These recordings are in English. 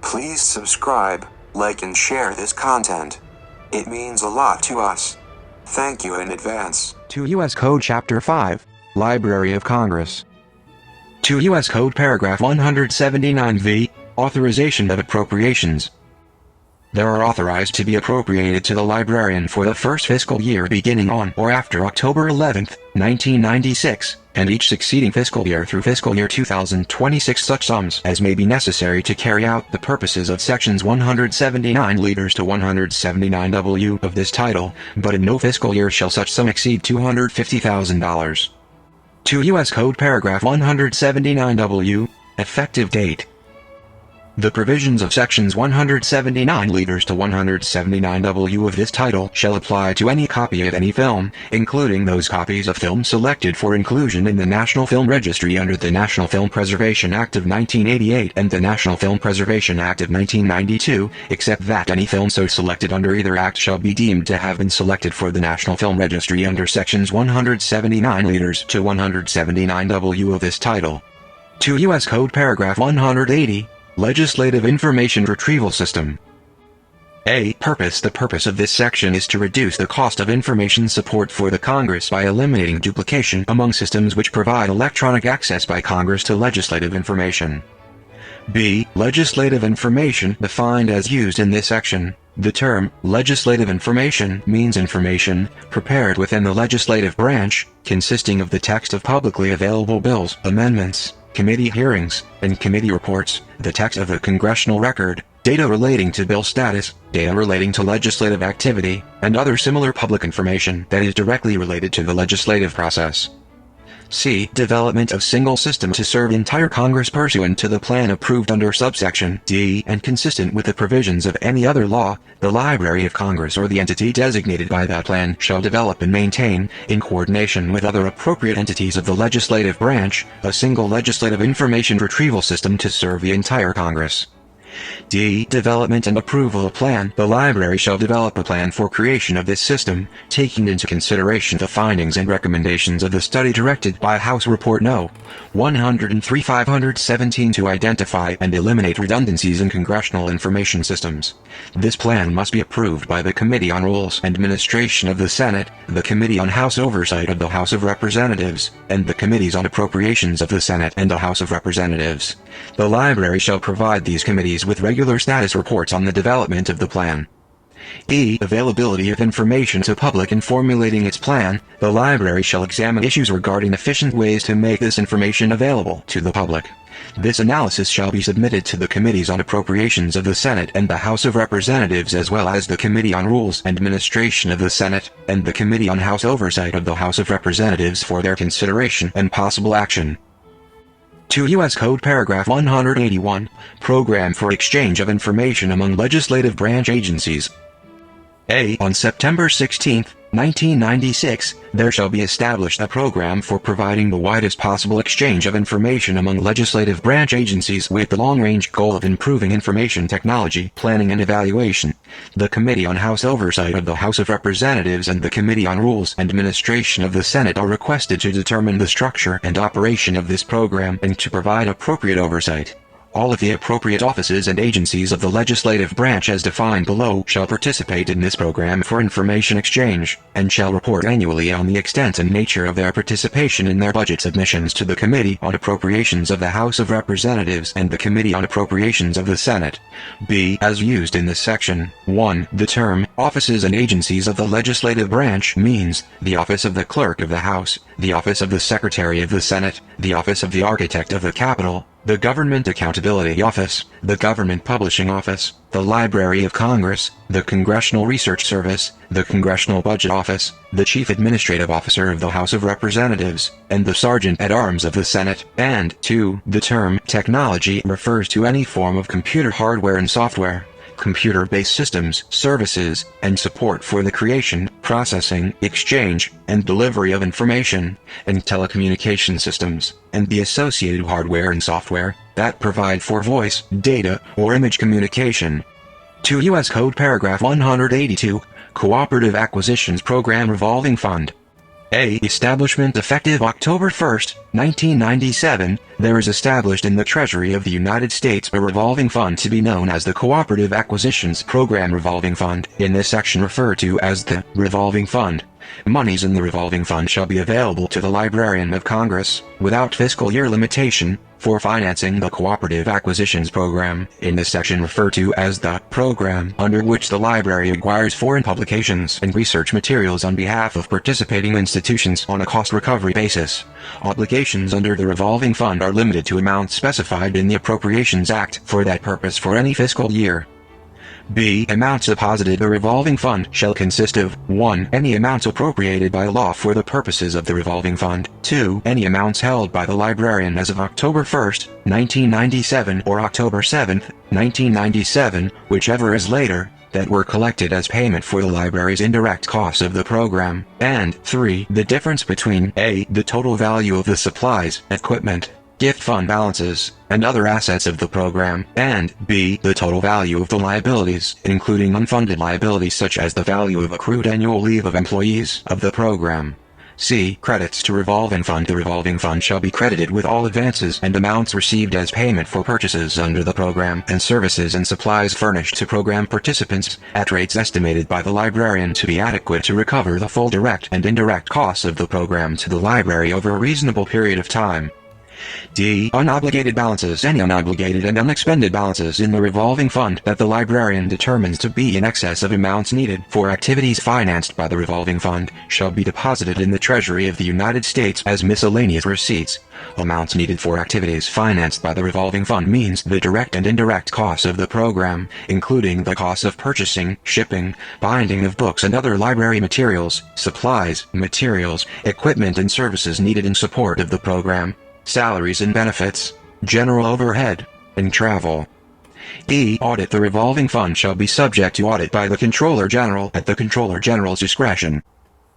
Please subscribe, like and share this content. It means a lot to us. Thank you in advance. To U.S. Code Chapter 5, Library of Congress. To U.S. Code Paragraph 179V, Authorization of Appropriations. There are authorized to be appropriated to the librarian for the first fiscal year beginning on or after October 11, 1996, and each succeeding fiscal year through fiscal year 2026 such sums as may be necessary to carry out the purposes of Sections 179 liters to 179W of this title, but in no fiscal year shall such sum exceed $250,000. To U.S. Code Paragraph 179W, Effective Date. The provisions of Sections 179 liters to 179W of this title shall apply to any copy of any film, including those copies of film selected for inclusion in the National Film Registry under the National Film Preservation Act of 1988 and the National Film Preservation Act of 1992, except that any film so selected under either act shall be deemed to have been selected for the National Film Registry under Sections 179 liters to 179W of this title. To U.S. Code Paragraph 180, Legislative Information Retrieval System. A. Purpose. The purpose of this section is to reduce the cost of information support for the Congress by eliminating duplication among systems which provide electronic access by Congress to legislative information. B. Legislative information defined as used in this section. The term legislative information means information prepared within the legislative branch, consisting of the text of publicly available bills, amendments, committee hearings, and committee reports, the text of a congressional record, data relating to bill status, data relating to legislative activity, and other similar public information that is directly related to the legislative process. C. Development of single system to serve entire Congress pursuant to the plan approved under subsection D and consistent with the provisions of any other law, the Library of Congress or the entity designated by that plan shall develop and maintain, in coordination with other appropriate entities of the legislative branch, a single legislative information retrieval system to serve the entire Congress. D. Development and approval of plan. The library shall develop a plan for creation of this system, taking into consideration the findings and recommendations of the study directed by House Report No. 103-517 to identify and eliminate redundancies in congressional information systems. This plan must be approved by the Committee on Rules and Administration of the Senate, the Committee on House Oversight of the House of Representatives, and the Committees on Appropriations of the Senate and the House of Representatives. The library shall provide these committees with regular status reports on the development of the plan. E. Availability of information to public in formulating its plan. The library shall examine issues regarding efficient ways to make this information available to the public. This analysis shall be submitted to the Committees on Appropriations of the Senate and the House of Representatives as well as the Committee on Rules and Administration of the Senate, and the Committee on House Oversight of the House of Representatives for their consideration and possible action. To U.S. Code Paragraph 181, Program for Exchange of Information among Legislative Branch Agencies. A. On September 16, 1996, there shall be established a program for providing the widest possible exchange of information among legislative branch agencies with the long-range goal of improving information technology, planning and evaluation. The Committee on House Oversight of the House of Representatives and the Committee on Rules and Administration of the Senate are requested to determine the structure and operation of this program and to provide appropriate oversight. All of the appropriate offices and agencies of the legislative branch as defined below shall participate in this program for information exchange, and shall report annually on the extent and nature of their participation in their budget submissions to the Committee on Appropriations of the House of Representatives and the Committee on Appropriations of the Senate. B. As used in this section. 1. The term offices and agencies of the legislative branch means the Office of the Clerk of the House, the Office of the Secretary of the Senate, the Office of the Architect of the Capitol, the Government Accountability Office, the Government Publishing Office, the Library of Congress, the Congressional Research Service, the Congressional Budget Office, the Chief Administrative Officer of the House of Representatives, and the Sergeant at Arms of the Senate. And 2. The term technology refers to any form of computer hardware and software, computer-based systems, services, and support for the creation, processing, exchange, and delivery of information, and telecommunication systems, and the associated hardware and software that provide for voice, data, or image communication. To U.S. Code Paragraph 182, Cooperative Acquisitions Program Revolving Fund. A. Establishment effective October 1st, 1997, there is established in the Treasury of the United States a revolving fund to be known as the Cooperative Acquisitions Program Revolving Fund, in this section referred to as the Revolving Fund. Monies in the revolving fund shall be available to the Librarian of Congress, without fiscal year limitation, for financing the Cooperative Acquisitions Program, in this section referred to as the program under which the library acquires foreign publications and research materials on behalf of participating institutions on a cost recovery basis. Obligations under the revolving fund are limited to amounts specified in the Appropriations Act for that purpose for any fiscal year. B. Amounts deposited. The revolving fund shall consist of 1. Any amounts appropriated by law for the purposes of the revolving fund. 2. Any amounts held by the librarian as of October 1st, 1997 or October 7th, 1997, whichever is later, that were collected as payment for the library's indirect costs of the program. And 3. The difference between A. The total value of the supplies, equipment, gift fund balances, and other assets of the program, and B. The total value of the liabilities, including unfunded liabilities such as the value of accrued annual leave of employees of the program. C. Credits to revolving fund. The revolving fund shall be credited with all advances and amounts received as payment for purchases under the program and services and supplies furnished to program participants, at rates estimated by the librarian to be adequate to recover the full direct and indirect costs of the program to the library over a reasonable period of time. D. Unobligated balances. Any unobligated and unexpended balances in the revolving fund that the librarian determines to be in excess of amounts needed for activities financed by the revolving fund shall be deposited in the Treasury of the United States as miscellaneous receipts. Amounts needed for activities financed by the revolving fund means the direct and indirect costs of the program, including the costs of purchasing, shipping, binding of books and other library materials, supplies, materials, equipment and services needed in support of the program, salaries and benefits, general overhead, and travel. E. Audit. The revolving fund shall be subject to audit by the Comptroller General at the Comptroller General's discretion.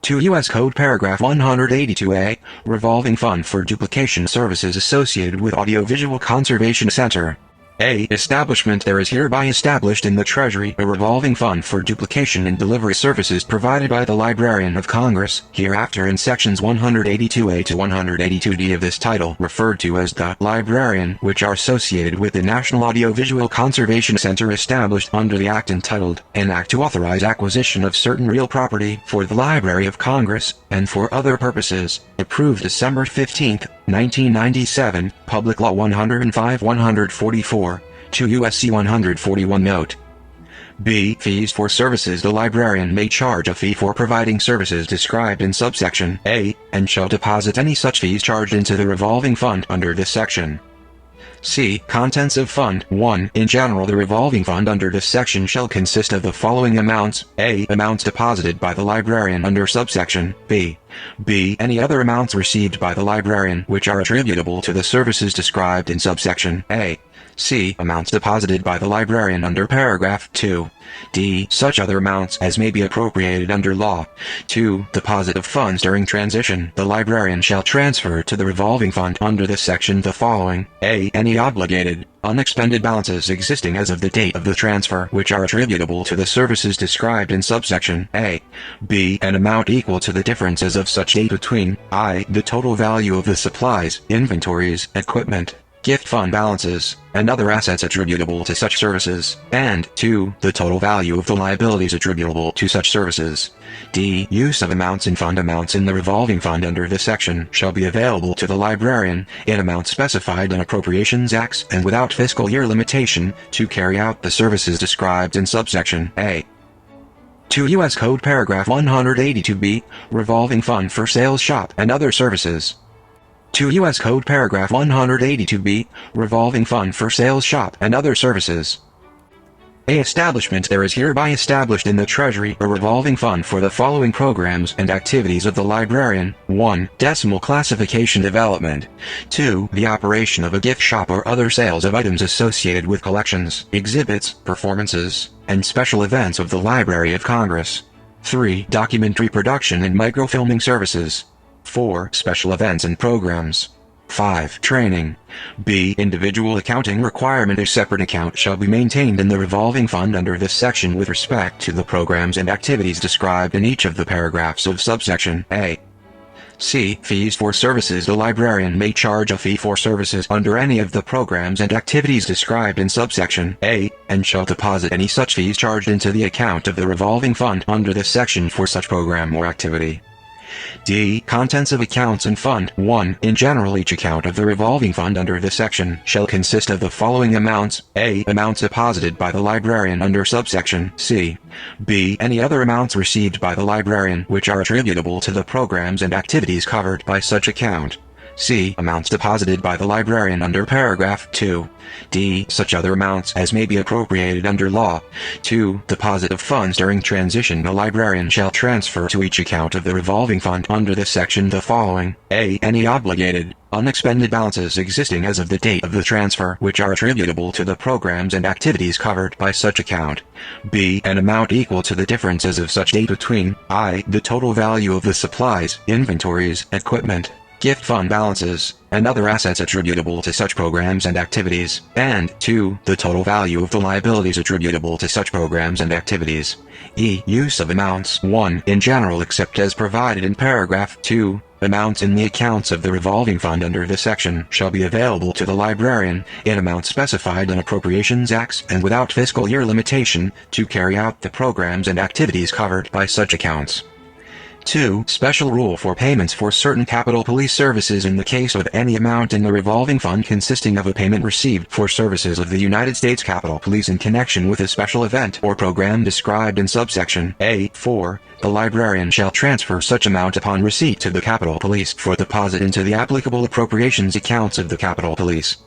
2 U.S. Code Paragraph 182A, Revolving Fund for Duplication Services associated with Audiovisual Conservation Center. A. Establishment. There is hereby established in the Treasury a revolving fund for duplication and delivery services provided by the Librarian of Congress, hereafter in sections 182A to 182D of this title referred to as the Librarian, which are associated with the National Audiovisual Conservation Center established under the Act entitled, An Act to Authorize Acquisition of Certain Real Property for the Library of Congress, and for other purposes, approved December 15, 1997, Public Law 105-144. 2 U.S.C. 141 Note. B. Fees for services. The librarian may charge a fee for providing services described in subsection A, and shall deposit any such fees charged into the revolving fund under this section. C. Contents of Fund 1. In general, the revolving fund under this section shall consist of the following amounts. A. Amounts deposited by the librarian under subsection B. B. Any other amounts received by the librarian which are attributable to the services described in subsection A. C. Amounts deposited by the librarian under paragraph 2. D. Such other amounts as may be appropriated under law. 2. Deposit of funds during transition. The librarian shall transfer to the revolving fund under this section the following. A. Any obligated, unexpended balances existing as of the date of the transfer which are attributable to the services described in subsection A. B. An amount equal to the difference as of such date between I. The total value of the supplies, inventories, equipment, gift fund balances, and other assets attributable to such services, and 2. The total value of the liabilities attributable to such services. D. Use of amounts in fund. Amounts in the revolving fund under this section shall be available to the librarian, in amounts specified in Appropriations Acts and without fiscal year limitation, to carry out the services described in subsection A. 2 U.S. Code Paragraph 182B, Revolving Fund for Sales Shop and Other Services. 2 U.S. Code Paragraph 182B, Revolving Fund for Sales Shop and Other Services. A. Establishment. There is hereby established in the Treasury a revolving fund for the following programs and activities of the librarian. 1. Decimal classification development. 2. The operation of a gift shop or other sales of items associated with collections, exhibits, performances, and special events of the Library of Congress. 3. Document reproduction and microfilming services. 4. Special events and programs. 5. Training. B. Individual accounting requirement. A separate account shall be maintained in the revolving fund under this section with respect to the programs and activities described in each of the paragraphs of subsection A. C. Fees for services. The librarian may charge a fee for services under any of the programs and activities described in subsection A, and shall deposit any such fees charged into the account of the revolving fund under this section for such program or activity. D. Contents of accounts and fund. 1. In general, each account of the revolving fund under this section shall consist of the following amounts: A. Amounts deposited by the librarian under subsection C. B. Any other amounts received by the librarian which are attributable to the programs and activities covered by such account. C. Amounts deposited by the librarian under paragraph 2. D. Such other amounts as may be appropriated under law. 2. Deposit of funds during transition. The librarian shall transfer to each account of the revolving fund under this section the following: A. Any obligated, unexpended balances existing as of the date of the transfer which are attributable to the programs and activities covered by such account. B. An amount equal to the difference as of such date between I. The total value of the supplies, inventories, equipment, gift fund balances, and other assets attributable to such programs and activities, and 2. The total value of the liabilities attributable to such programs and activities. E. Use of amounts. 1. In general, except as provided in paragraph 2, amounts in the accounts of the revolving fund under this section shall be available to the librarian, in amounts specified in Appropriations Acts and without fiscal year limitation, to carry out the programs and activities covered by such accounts. 2. Special rule for payments for certain Capitol Police services. In the case of any amount in the revolving fund consisting of a payment received for services of the United States Capitol Police in connection with a special event or program described in subsection A. 4. The librarian shall transfer such amount upon receipt to the Capitol Police for deposit into the applicable appropriations accounts of the Capitol Police.